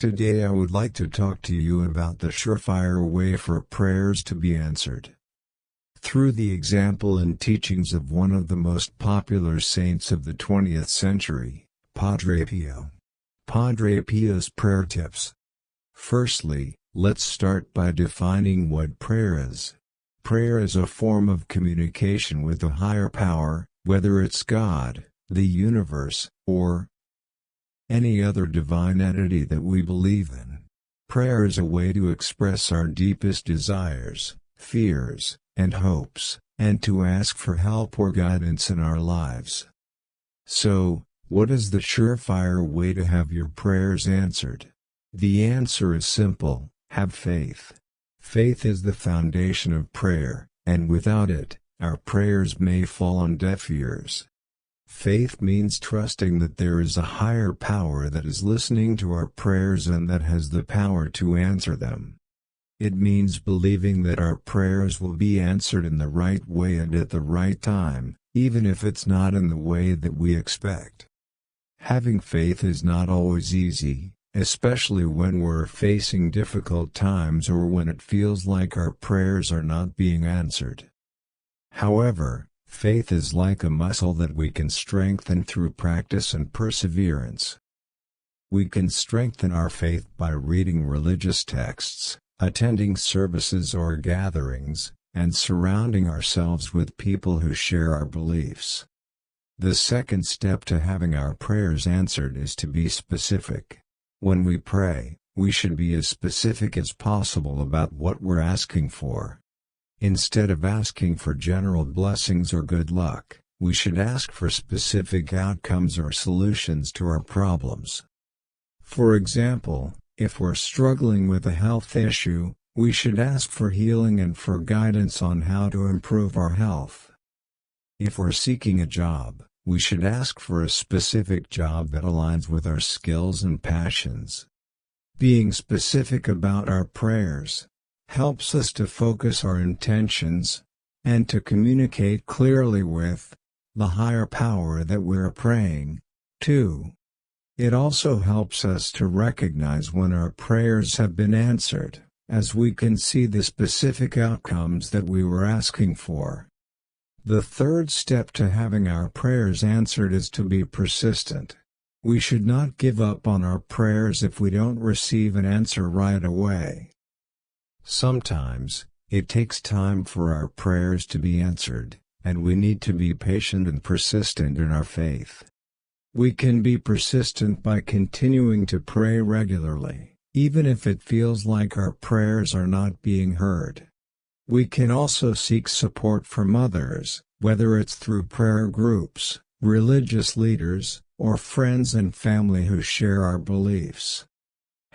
Today I would like to talk to you about the surefire way for prayers to be answered. Through the example and teachings of one of the most popular saints of the 20th century, Padre Pio. Padre Pio's prayer tips. Firstly, let's start by defining what prayer is. Prayer is a form of communication with a higher power, whether it's God, the universe, or any other divine entity that we believe in. Prayer is a way to express our deepest desires, fears, and hopes, and to ask for help or guidance in our lives. So, what is the surefire way to have your prayers answered? The answer is simple: have faith. Faith is the foundation of prayer, and without it, our prayers may fall on deaf ears. Faith means trusting that there is a higher power that is listening to our prayers and that has the power to answer them. It means believing that our prayers will be answered in the right way and at the right time, even if it's not in the way that we expect. Having faith is not always easy, especially when we're facing difficult times or when it feels like our prayers are not being answered. However, faith is like a muscle that we can strengthen through practice and perseverance. We can strengthen our faith by reading religious texts, attending services or gatherings, and surrounding ourselves with people who share our beliefs. The second step to having our prayers answered is to be specific. When we pray, we should be as specific as possible about what we're asking for. Instead of asking for general blessings or good luck, we should ask for specific outcomes or solutions to our problems. For example, if we're struggling with a health issue, we should ask for healing and for guidance on how to improve our health. If we're seeking a job, we should ask for a specific job that aligns with our skills and passions. Being specific about our prayers helps us to focus our intentions, and to communicate clearly with the higher power that we're praying to. It also helps us to recognize when our prayers have been answered, as we can see the specific outcomes that we were asking for. The third step to having our prayers answered is to be persistent. We should not give up on our prayers if we don't receive an answer right away. Sometimes, it takes time for our prayers to be answered, and we need to be patient and persistent in our faith. We can be persistent by continuing to pray regularly, even if it feels like our prayers are not being heard. We can also seek support from others, whether it's through prayer groups, religious leaders, or friends and family who share our beliefs.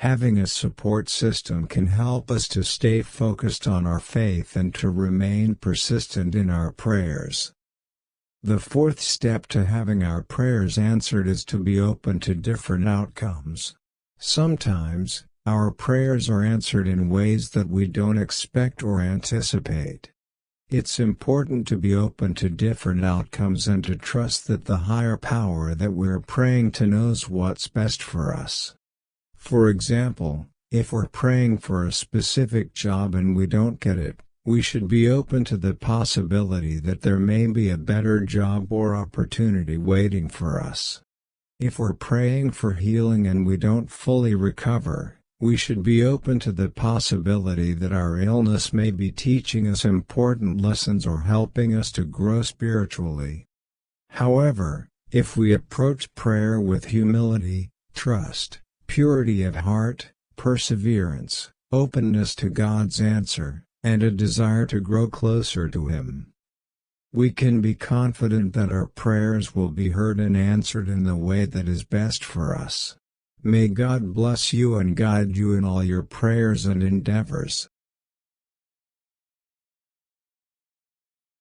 Having a support system can help us to stay focused on our faith and to remain persistent in our prayers. The fourth step to having our prayers answered is to be open to different outcomes. Sometimes, our prayers are answered in ways that we don't expect or anticipate. It's important to be open to different outcomes and to trust that the higher power that we're praying to knows what's best for us. For example, if we're praying for a specific job and we don't get it, we should be open to the possibility that there may be a better job or opportunity waiting for us. If we're praying for healing and we don't fully recover, we should be open to the possibility that our illness may be teaching us important lessons or helping us to grow spiritually. However, if we approach prayer with humility, trust, purity of heart, perseverance, openness to God's answer, and a desire to grow closer to Him, we can be confident that our prayers will be heard and answered in the way that is best for us. May God bless you and guide you in all your prayers and endeavors.